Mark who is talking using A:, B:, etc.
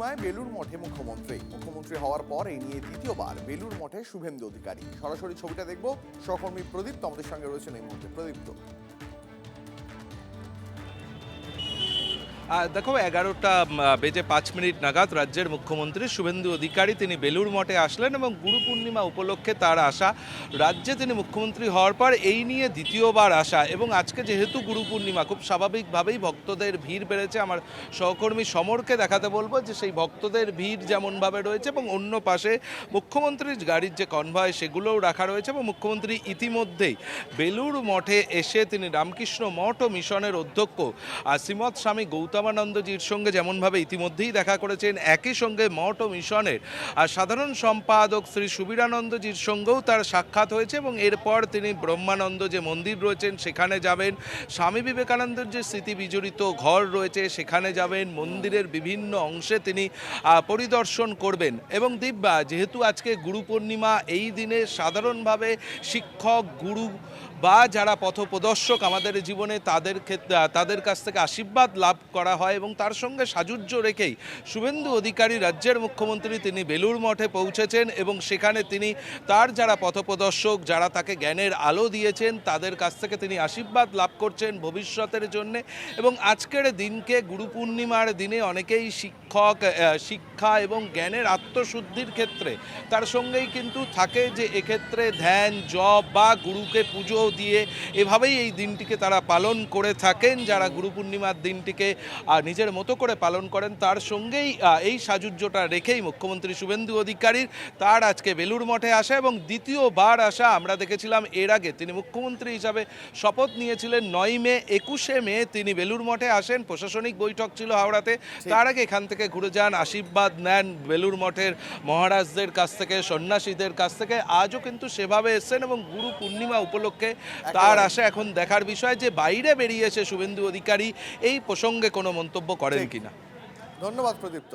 A: পূর্ণিমায় বেলুর মঠে মুখ্যমন্ত্রী হওয়ার পর এই নিয়ে দ্বিতীয়বার বেলুর মঠে শুভেন্দু অধিকারী। সরাসরি ছবিটা দেখব, সহকর্মী প্রদীপ্ত আমাদের সঙ্গে রয়েছেন এই মুহূর্তে। প্রদীপ্ত,
B: দেখো 11টা বেজে 5 মিনিট নাগাদ রাজ্যের মুখ্যমন্ত্রী শুভেন্দু অধিকারী তিনি বেলুর মঠে আসলেন এবং গুরু পূর্ণিমা উপলক্ষে তার আসা, রাজ্যে তিনি মুখ্যমন্ত্রী হওয়ার পর এই নিয়ে দ্বিতীয়বার আসা। এবং আজকে যেহেতু গুরু পূর্ণিমা, খুব স্বাভাবিকভাবেই ভক্তদের ভিড় বেড়েছে। আমার সহকর্মী সমরকে দেখাতে বলবো যে সেই ভক্তদের ভিড় যেমনভাবে রয়েছে এবং অন্য পাশে মুখ্যমন্ত্রীর গাড়ির যে কনভয় সেগুলোও রাখা রয়েছে। এবং মুখ্যমন্ত্রী ইতিমধ্যেই বেলুর মঠে এসে তিনি রামকৃষ্ণ মঠ ও মিশনের অধ্যক্ষ শ্রীমৎ স্বামী গৌতমানন্দজির সঙ্গে যেমনভাবে ইতিমধ্যেই দেখা করেছেন, একই সঙ্গে মঠ ও মিশনের সাধারণ সম্পাদক শ্রী সুবীরানন্দজির সঙ্গেও তার সাক্ষাৎ হয়েছে। এবং এরপর তিনি ব্রহ্মানন্দ যে মন্দির রয়েছেন সেখানে যাবেন, স্বামী বিবেকানন্দের যে স্মৃতি বিজড়িত ঘর রয়েছে সেখানে যাবেন, মন্দিরের বিভিন্ন অংশে তিনি পরিদর্শন করবেন। এবং দিব্যা, যেহেতু আজকে গুরু পূর্ণিমা, এই দিনে সাধারণভাবে শিক্ষক, গুরু বা যারা পথপ্রদর্শক আমাদের জীবনে তাদের কাছ থেকে আশীর্বাদ লাভ করা হয় এবং তার সঙ্গে সাযুজ্য রেখেই শুভেন্দু অধিকারী রাজ্যের মুখ্যমন্ত্রী তিনি বেলুর মঠে পৌঁছেছেন এবং সেখানে তিনি তার যারা পথপ্রদর্শক, যারা তাকে জ্ঞানের আলো দিয়েছেন, তাদের কাছ থেকে তিনি আশীর্বাদ লাভ করছেন ভবিষ্যতের জন্যে। এবং আজকের দিনকে, গুরু পূর্ণিমার দিনে, অনেকেই শিক্ষা এবং জ্ঞানের আত্মশুদ্ধির ক্ষেত্রে তার সঙ্গেই কিন্তু থাকে যে এক্ষেত্রে ধ্যান, জপ বা গুরুকে পুজো দিয়ে এভাবেই এই দিনটিকে তারা পালন করে থাকেন। যারা গুরু পূর্ণিমার দিনটিকে নিজের মতো করে পালন করেন, তার সঙ্গেই এই সাযুজ্যটা রেখেই মুখ্যমন্ত্রী শুভেন্দু অধিকারীর তার আজকে বেলুর মঠে আসা এবং দ্বিতীয়বার আসা। আমরা দেখেছিলাম এর আগে তিনি মুখ্যমন্ত্রী হিসাবে শপথ নিয়েছিলেন 9 মে, 21শে মে তিনি বেলুর মঠে আসেন। প্রশাসনিক বৈঠক ছিল হাওড়াতে, তার আগে এখান থেকে ঘুরে যান, আশীর্বাদ নেন বেলুর মঠের মহারাজদের কাছ থেকে, সন্ন্যাসীদের কাছ থেকে। আজও কিন্তু সেভাবে এসছেন এবং গুরু পূর্ণিমা উপলক্ষে তার আসা এখন দেখার বিষয় যে বাইরে বেরিয়ে এসে শুভেন্দু অধিকারী এই প্রসঙ্গে কোনো মন্তব্য করেন কিনা।
A: ধন্যবাদ প্রদীপ্ত।